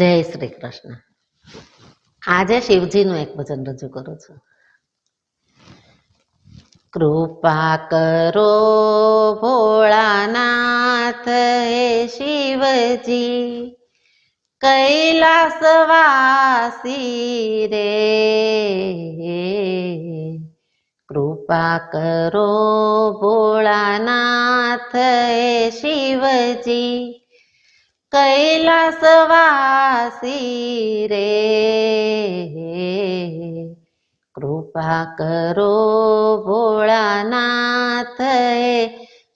જય શ્રી કૃષ્ણ. આજે શિવજીનું એક ભજન રજૂ કરું છું. કૃપા કરો ભોળાનાથ હે શિવજી, કૈલાસવાસી રે. કૃપા કરો ભોળાનાથ હે શિવજી, કૈલાસવાસી રે. કૃપા કરો ભોળાનાથ હે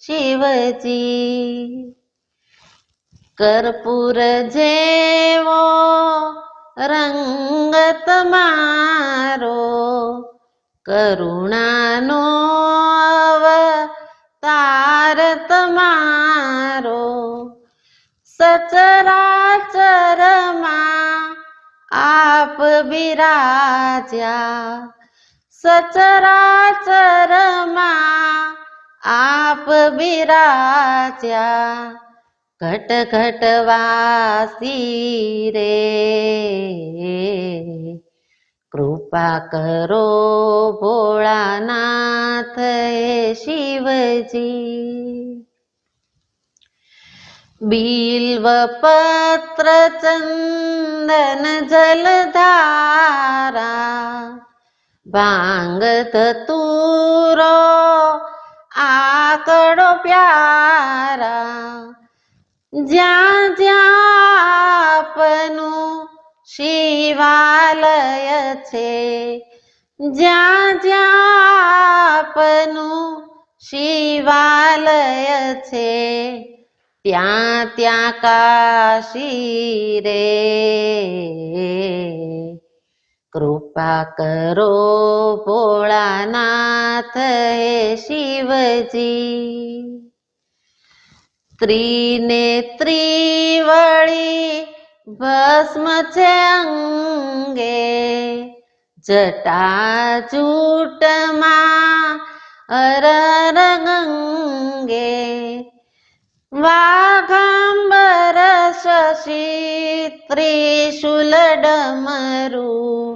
શિવજી, કર્પૂર જેવો રંગ તમારો, કરુણાનો અવતાર તમારો, સચરાચરમાં આપ બિરાજ્યા, સચરાચરમાં આપ બિરાજ્યા, ઘટ ઘટ વાસી રે. કૃપા કરો ભોળાનાથ હે શિવજી, બિલ્વ પત્ર ચંદન જલધારા, ભાંગ ધતુરો આકડો પ્યારા, જ્યાં જ્યાં આપનું શિવાલય છે, જ્યાં જ્યાં આપનું શિવાલય છે, ત્યાં ત્યાં કાશી રે. કૃપા કરો ભોળાનાથ હે શિવજી, ત્રિનેત્રી વળી ભસ્મ છે અંગે, જટાજૂટમાં અરર ગંગે, વાઘાંબર શશી ત્રિશુલ ડમરું,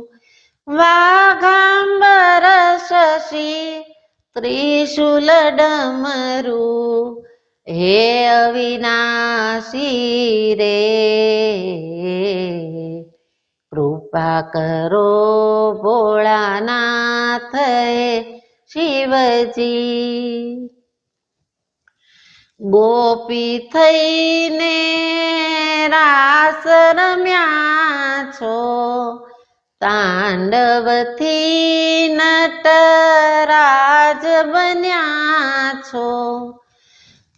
વાઘાંબર શશી ત્રિશુલ ડમરું, હે અવિનાશી રે. કૃપા કરો ભોળાનાથ હે શિવજી, ગોપી થઈને રાસ રમ્યા છો, તાંડવથી નટરાજ બન્યા છો,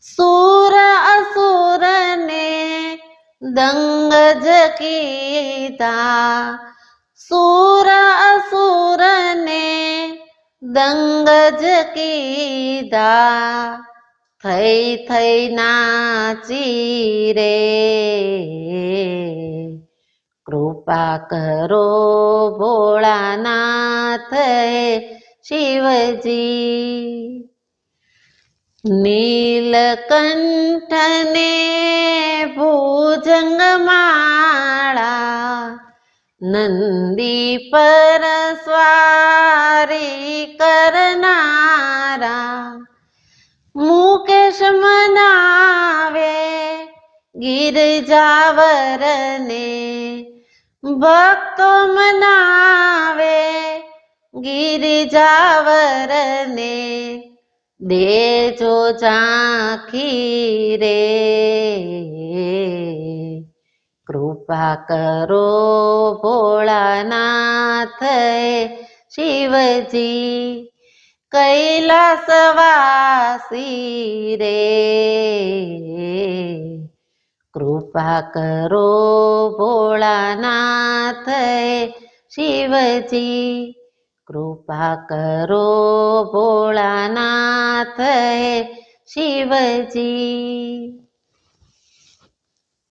સુર અસુરને દંગ જ કીધા, સુર અસુરને દંગ જ કીધા, થઈ થઈ નાચી રે. કૃપા કરો ભોળાનાથ હે શિવજી, નીલકંઠને ભુજંગમાળા, નંદી પર સ્વારી કરનારા, મુકેશ મનાવે ગિરજાવરને, ભક્તો મનાવે ગિરજાવરને, દેજો ઝાંખી રે. કૃપા કરો ભોળાનાથ હે શિવજી, કૈલાસવાસી રે. કૃપા કરો ભોળાનાથ હે શિવજી, કૃપા કરો ભોળાનાથ હે શિવજી.